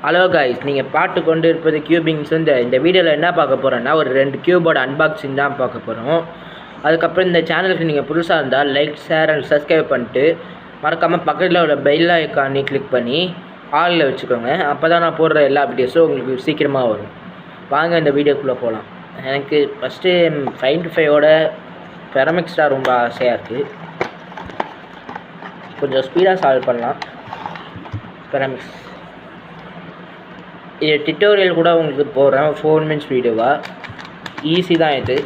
Hello guys, நீங்கள் பார்த்து கொண்டு இருப்பது கியூபிங்ஸ். இந்த வீடியோவில் என்ன பார்க்க போகிறோன்னா, ஒரு 2 கியூபோர்டு அன்பாக்சிங் தான் பார்க்க போகிறோம். அதுக்கப்புறம் இந்த சேனலுக்கு நீங்கள் புதுசாக இருந்தால் லைக், ஷேர் அண்ட் சப்ஸ்கிரைப் பண்ணிட்டு மறக்காமல் பக்கத்தில் உள்ள பெல் ஐக்கானி கிளிக் பண்ணி ஆலில் வச்சுக்கோங்க. அப்போ தான் நான் போடுற எல்லா வீடியோஸும் உங்களுக்கு சீக்கிரமாக வரும். வாங்க இந்த வீடியோக்குள்ளே போகலாம். எனக்கு ஃபஸ்ட்டு 5-5ஓட பெரமிக்ஸ்டாக ரொம்ப ஆசையாக இருக்குது. கொஞ்சம் ஸ்பீடாக சால்வ் பண்ணலாம். பெரமிக்ஸ் இது டியூட்டோரியல் கூட உங்களுக்கு போடுறேன், 4 minutes வீடியோவாக. ஈஸி தான் இது.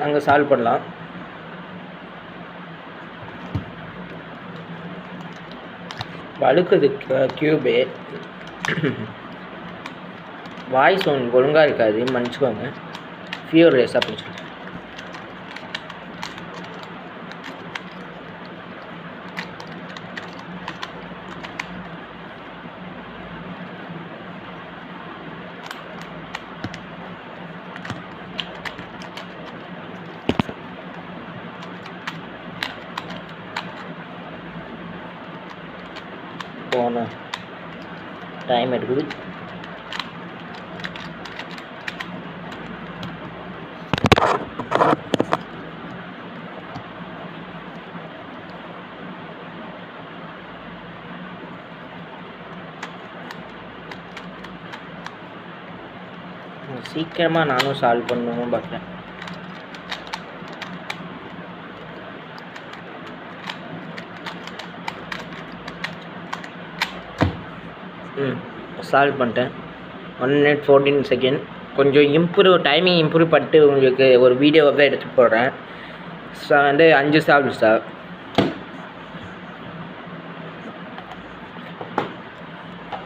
அங்கே சால்வ் பண்ணலாம். வழுக்குது கியூபே. வாய்ஸ் உங்களுக்கு ஒழுங்காக இருக்காது, மன்னிச்சுக்கோங்க. ஃபியூர் ரேஸ் அப்படின்னு சொல்லி போன டைம் எடுக்குது. சீக்கிரமாக நானும் சால்வ் பண்ணணும் பார்க்குறேன். சால்வ் பண்ணிட்டேன். 1 minute 14 seconds. கொஞ்சம் டைமிங் இம்ப்ரூவ் பண்ணிட்டு உங்களுக்கு ஒரு வீடியோவை எடுத்து போடுறேன். 5 சால்வ் சார்.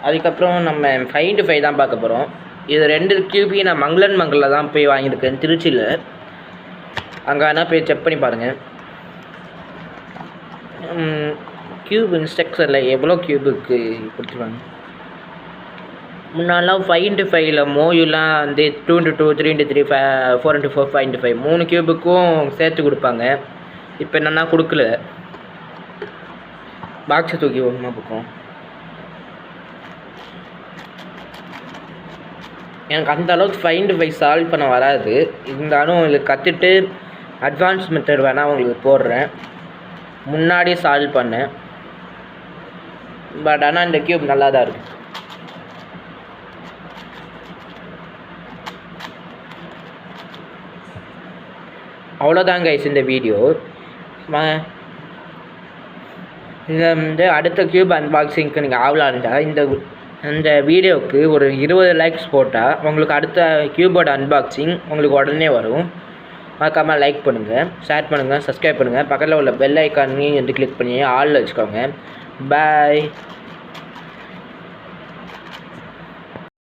அதுக்கப்புறம் நம்ம 5-5 தான் பார்க்க போகிறோம். இது 2 கியூபி நான் மங்களில் தான் போய் வாங்கியிருக்கேன், திருச்சியில். அங்கே வேணால் போய் செக் பண்ணி பாருங்கள். கியூப் இன்ஸ்ட்ரக்ஷனில் எவ்வளோ கியூபுக்கு கொடுத்துருவாங்க. முன்னாலாம் 5-5ல் மோயுலாம் 2-2, 3-3, 4-4, 5-5 3 கியூபுக்கும் சேர்த்து கொடுப்பாங்க. இப்போ என்னென்னா கொடுக்கல. பாக்ஸை தூக்கி ஒன்றா பக்கம். எனக்கு அந்த அளவுக்கு 5-5 சால்வ் பண்ண வராது. இருந்தாலும் இதில் கற்றுட்டு அட்வான்ஸ் மெத்தட் வேணால் உங்களுக்கு போடுறேன். முன்னாடி சால்வ் பண்ணேன், பட் ஆனால் இந்த கியூப் நல்லா தான் இருக்குது. அவ்வளோதாங்க கைஸ் இந்த வீடியோ. இதை அடுத்த கியூப் அன்பாக்சிங்க்கு நீங்கள் ஆவலாக இருந்தால் இந்த வீடியோவுக்கு ஒரு 20 likes போட்டால் உங்களுக்கு அடுத்த கியூபோர்டு அன்பாக்சிங் உங்களுக்கு உடனே வரும். மறக்காமல் லைக் பண்ணுங்கள், ஷேர் பண்ணுங்கள், சப்ஸ்கிரைப் பண்ணுங்கள். பக்கத்தில் உள்ள பெல் ஐக்கானையும் கிளிக் பண்ணி ஆலில் வச்சுக்கோங்க. பாய்.